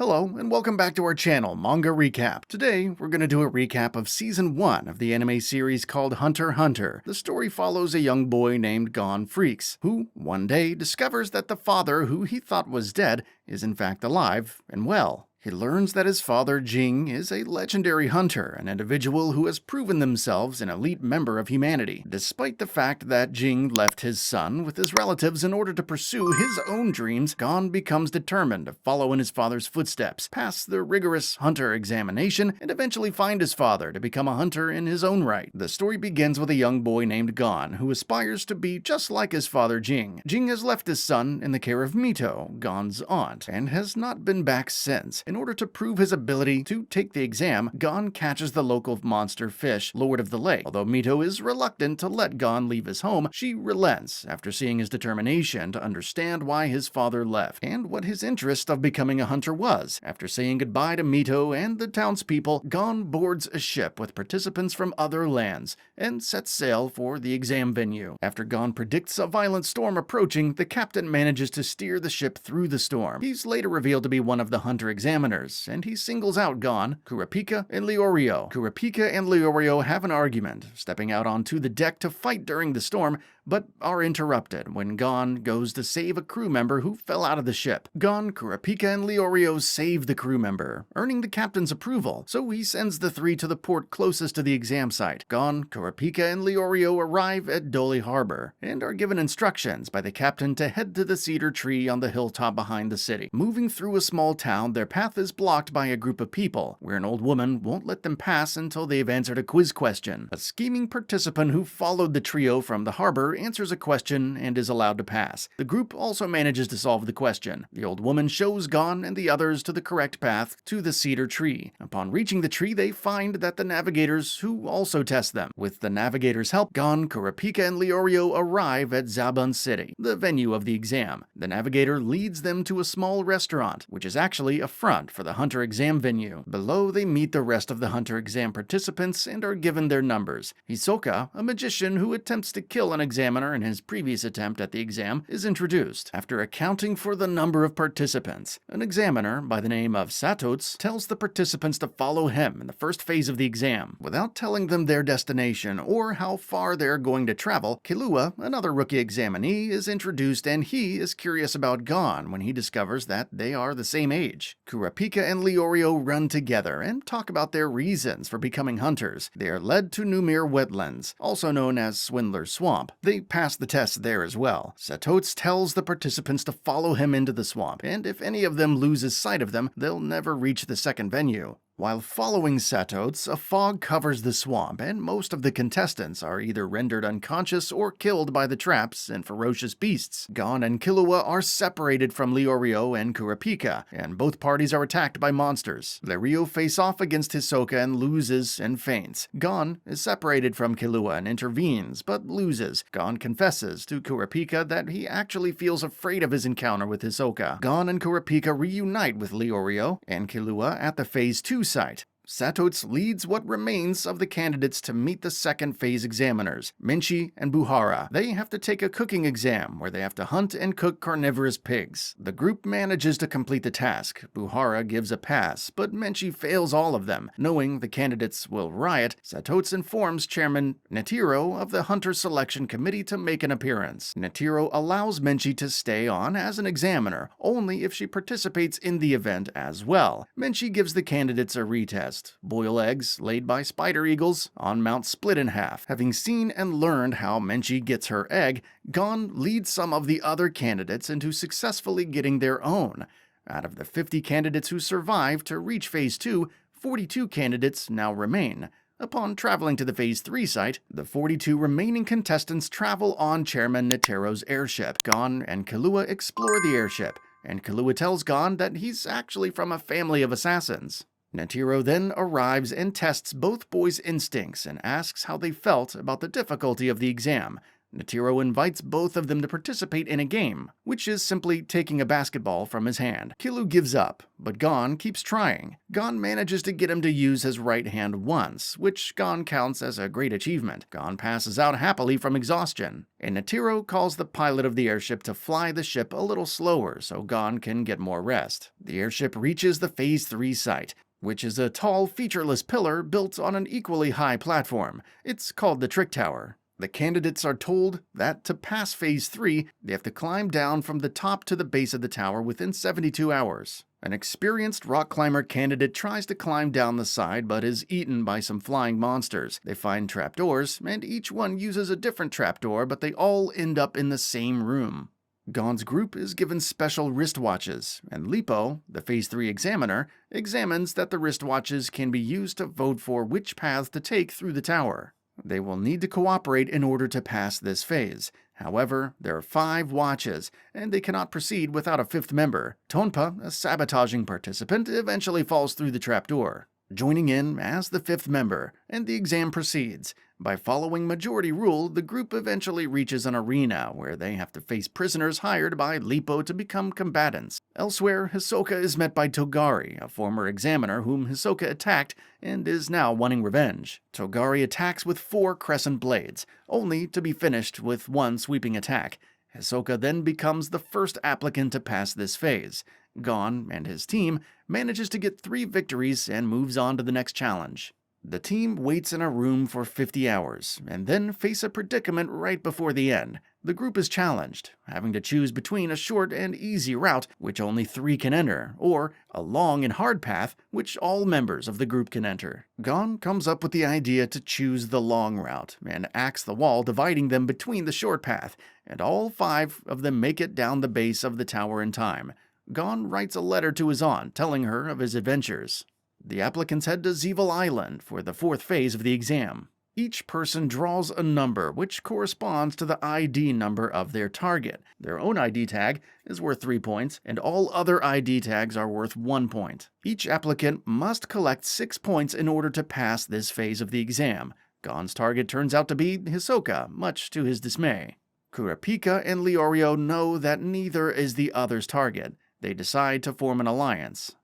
Hello, and welcome back to our channel, Manga Recap. Today, we're going to do a recap of Season 1 of the anime series called Hunter x Hunter. The story follows a young boy named Gon Freaks, who, one day, discovers that the father who he thought was dead is in fact alive and well. He learns that his father, Jing, is a legendary hunter, an individual who has proven themselves an elite member of humanity. Despite the fact that Jing left his son with his relatives in order to pursue his own dreams, Gon becomes determined to follow in his father's footsteps, pass the rigorous hunter examination, and eventually find his father to become a hunter in his own right. The story begins with a young boy named Gon, who aspires to be just like his father, Jing. Jing has left his son in the care of Mito, Gon's aunt, and has not been back since. In order to prove his ability to take the exam, Gon catches the local monster fish, Lord of the Lake. Although Mito is reluctant to let Gon leave his home, she relents after seeing his determination to understand why his father left, and what his interest of becoming a hunter was. After saying goodbye to Mito and the townspeople, Gon boards a ship with participants from other lands, and sets sail for the exam venue. After Gon predicts a violent storm approaching, the captain manages to steer the ship through the storm. He's later revealed to be one of the hunter examiners, and he singles out Gon, Kurapika, and Leorio. Kurapika and Leorio have an argument, stepping out onto the deck to fight during the storm, but are interrupted when Gon goes to save a crew member who fell out of the ship. Gon, Kurapika, and Leorio save the crew member, earning the captain's approval, so he sends the three to the port closest to the exam site. Gon, Kurapika, and Leorio arrive at Doli Harbor, and are given instructions by the captain to head to the cedar tree on the hilltop behind the city. Moving through a small town, their path is blocked by a group of people, where an old woman won't let them pass until they've answered a quiz question. A scheming participant who followed the trio from the harbor answers a question and is allowed to pass. The group also manages to solve the question. The old woman shows Gon and the others to the correct path to the cedar tree. Upon reaching the tree, they find that the navigators who also test them. With the navigators' help, Gon, Kurapika, and Leorio arrive at Zabun City, the venue of the exam. The navigator leads them to a small restaurant, which is actually a front for the hunter exam venue. Below, they meet the rest of the hunter exam participants and are given their numbers. Hisoka, a magician who attempts to kill an examiner in his previous attempt at the exam, is introduced. After accounting for the number of participants, an examiner by the name of Satots tells the participants to follow him in the first phase of the exam. Without telling them their destination or how far they're going to travel, Killua, another rookie examinee, is introduced, and he is curious about Gon when he discovers that they are the same age. Kurapika and Leorio run together and talk about their reasons for becoming hunters. They are led to Numir Wetlands, also known as Swindler's Swamp. They pass the test there as well. Satots tells the participants to follow him into the swamp, and if any of them loses sight of them, they'll never reach the second venue. While following Satots, a fog covers the swamp, and most of the contestants are either rendered unconscious or killed by the traps and ferocious beasts. Gon and Killua are separated from Leorio and Kurapika, and both parties are attacked by monsters. Leorio face off against Hisoka and loses and faints. Gon is separated from Killua and intervenes, but loses. Gon confesses to Kurapika that he actually feels afraid of his encounter with Hisoka. Gon and Kurapika reunite with Leorio and Killua at the Phase 2 site. Satots leads what remains of the candidates to meet the second phase examiners, Menchi and Buhara. They have to take a cooking exam where they have to hunt and cook carnivorous pigs. The group manages to complete the task. Buhara gives a pass, but Menchi fails all of them. Knowing the candidates will riot, Satots informs Chairman Netiro of the Hunter Selection Committee to make an appearance. Netiro allows Menchi to stay on as an examiner, only if she participates in the event as well. Menchi gives the candidates a retest. Boil eggs laid by spider eagles on Mount Split in Half. Having seen and learned how Menchi gets her egg, Gon leads some of the other candidates into successfully getting their own. Out of the 50 candidates who survived to reach Phase 2, 42 candidates now remain. Upon traveling to the Phase 3 site, the 42 remaining contestants travel on Chairman Netiro's airship. Gon and Killua explore the airship, and Killua tells Gon that he's actually from a family of assassins. Netiro then arrives and tests both boys' instincts and asks how they felt about the difficulty of the exam. Netero invites both of them to participate in a game, which is simply taking a basketball from his hand. Killua gives up, but Gon keeps trying. Gon manages to get him to use his right hand once, which Gon counts as a great achievement. Gon passes out happily from exhaustion, and Netero calls the pilot of the airship to fly the ship a little slower so Gon can get more rest. The airship reaches the Phase 3 site, which is a tall, featureless pillar built on an equally high platform. It's called the Trick Tower. The candidates are told that to pass Phase 3, they have to climb down from the top to the base of the tower within 72 hours. An experienced rock climber candidate tries to climb down the side but is eaten by some flying monsters. They find trapdoors, and each one uses a different trapdoor, but they all end up in the same room. Gon's group is given special wristwatches, and Lipo, the Phase 3 examiner, examines that the wristwatches can be used to vote for which path to take through the tower. They will need to cooperate in order to pass this phase. However, there are 5 watches, and they cannot proceed without a 5th member. Tonpa, a sabotaging participant, eventually falls through the trapdoor, joining in as the 5th member, and the exam proceeds. By following majority rule, the group eventually reaches an arena where they have to face prisoners hired by Lipo to become combatants. Elsewhere, Hisoka is met by Togari, a former examiner whom Hisoka attacked and is now wanting revenge. Togari attacks with 4 crescent blades, only to be finished with 1 sweeping attack. Hisoka then becomes the first applicant to pass this phase. Gon and his team manages to get 3 victories and moves on to the next challenge. The team waits in a room for 50 hours, and then face a predicament right before the end. The group is challenged, having to choose between a short and easy route, which only 3 can enter, or a long and hard path, which all members of the group can enter. Gon comes up with the idea to choose the long route, and acts the wall dividing them between the short path, and all 5 of them make it down the base of the tower in time. Gon writes a letter to his aunt telling her of his adventures. The applicants head to Zeevil Island for the 4th phase of the exam. Each person draws a number which corresponds to the ID number of their target. Their own ID tag is worth 3 points, and all other ID tags are worth 1 point. Each applicant must collect 6 points in order to pass this phase of the exam. Gon's target turns out to be Hisoka, much to his dismay. Kurapika and Leorio know that neither is the other's target. They decide to form an alliance.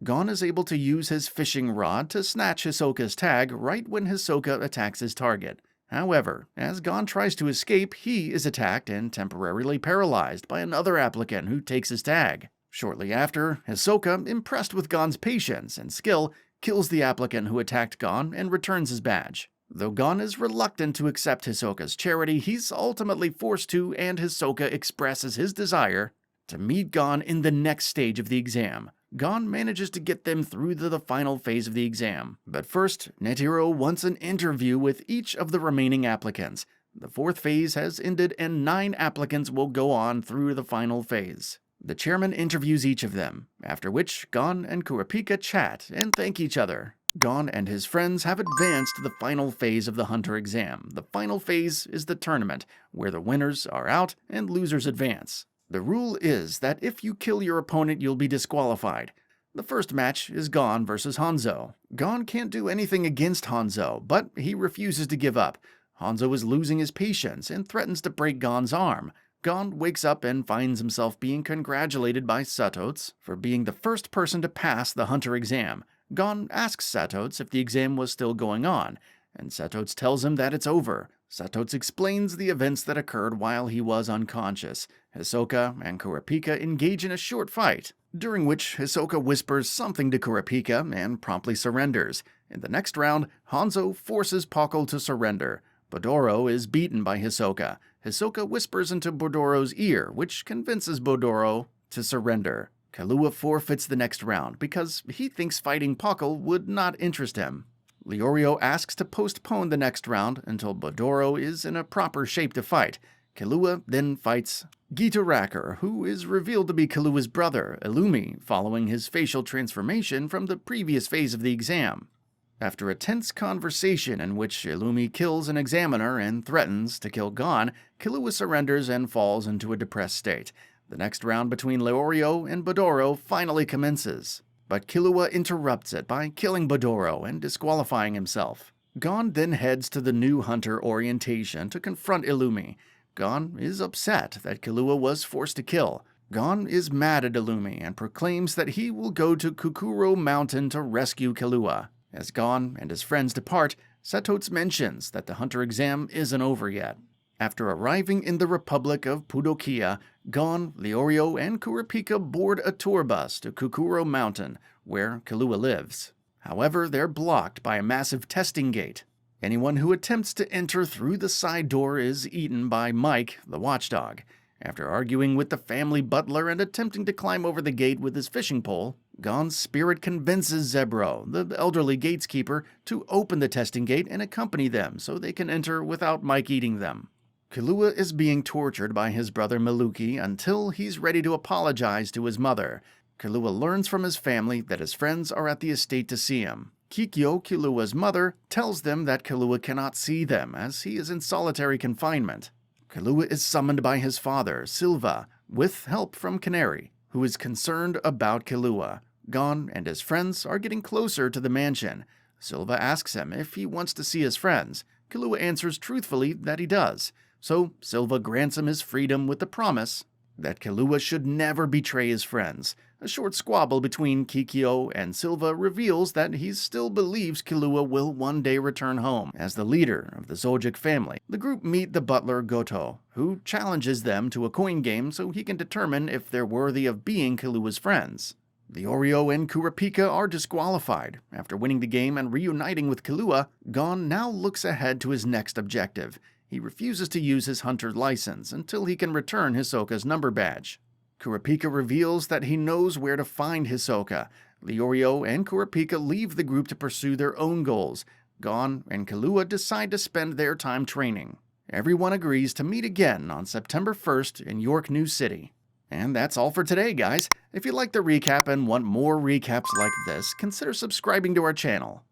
Gon is able to use his fishing rod to snatch Hisoka's tag right when Hisoka attacks his target. However, as Gon tries to escape, he is attacked and temporarily paralyzed by another applicant who takes his tag. Shortly after, Hisoka, impressed with Gon's patience and skill, kills the applicant who attacked Gon and returns his badge. Though Gon is reluctant to accept Hisoka's charity, he's ultimately forced to, and Hisoka expresses his desire to meet Gon in the next stage of the exam. Gon manages to get them through to the final phase of the exam. But first, Netero wants an interview with each of the remaining applicants. The 4th phase has ended and 9 applicants will go on through the final phase. The chairman interviews each of them, after which Gon and Kurapika chat and thank each other. Gon and his friends have advanced to the final phase of the Hunter exam. The final phase is the tournament, where the winners are out and losers advance. The rule is that if you kill your opponent, you'll be disqualified. The first match is Gon versus Hanzo. Gon can't do anything against Hanzo, but he refuses to give up. Hanzo is losing his patience and threatens to break Gon's arm. Gon wakes up and finds himself being congratulated by Satotes for being the first person to pass the Hunter exam. Gon asks Satotes if the exam was still going on, and Satotes tells him that it's over. Satotes explains the events that occurred while he was unconscious. Hisoka and Kurapika engage in a short fight, during which Hisoka whispers something to Kurapika and promptly surrenders. In the next round, Hanzo forces Pakko to surrender. Bodoro is beaten by Hisoka. Hisoka whispers into Bodoro's ear, which convinces Bodoro to surrender. Killua forfeits the next round because he thinks fighting Pakko would not interest him. Leorio asks to postpone the next round until Bodoro is in a proper shape to fight. Killua then fights Gitaraker, who is revealed to be Killua's brother, Illumi, following his facial transformation from the previous phase of the exam. After a tense conversation in which Illumi kills an examiner and threatens to kill Gon, Killua surrenders and falls into a depressed state. The next round between Leorio and Bodoro finally commences, but Killua interrupts it by killing Bodoro and disqualifying himself. Gon then heads to the new Hunter orientation to confront Illumi. Gon is upset that Killua was forced to kill. Gon is mad at Illumi and proclaims that he will go to Kukuro Mountain to rescue Killua. As Gon and his friends depart, Setots mentions that the hunter exam isn't over yet. After arriving in the Republic of Pudokia, Gon, Leorio, and Kurapika board a tour bus to Kukuro Mountain, where Killua lives. However, they're blocked by a massive testing gate. Anyone who attempts to enter through the side door is eaten by Mike, the watchdog. After arguing with the family butler and attempting to climb over the gate with his fishing pole, Gon's spirit convinces Zebro, the elderly gateskeeper, to open the testing gate and accompany them so they can enter without Mike eating them. Killua is being tortured by his brother Maluki until he's ready to apologize to his mother. Killua learns from his family that his friends are at the estate to see him. Kikyo, Killua's mother, tells them that Killua cannot see them as he is in solitary confinement. Killua is summoned by his father, Silva, with help from Canary, who is concerned about Killua. Gon and his friends are getting closer to the mansion. Silva asks him if he wants to see his friends. Killua answers truthfully that he does. So Silva grants him his freedom with the promise that Killua should never betray his friends. A short squabble between Kikyo and Silva reveals that he still believes Killua will one day return home as the leader of the Zojic family. The group meet the butler Goto, who challenges them to a coin game so he can determine if they're worthy of being Killua's friends. Leorio and Kurapika are disqualified. After winning the game and reuniting with Killua, Gon now looks ahead to his next objective. He refuses to use his hunter license until he can return Hisoka's number badge. Kurapika reveals that he knows where to find Hisoka. Leorio and Kurapika leave the group to pursue their own goals. Gon and Killua decide to spend their time training. Everyone agrees to meet again on September 1st in York New City. And that's all for today, guys. If you like the recap and want more recaps like this, consider subscribing to our channel.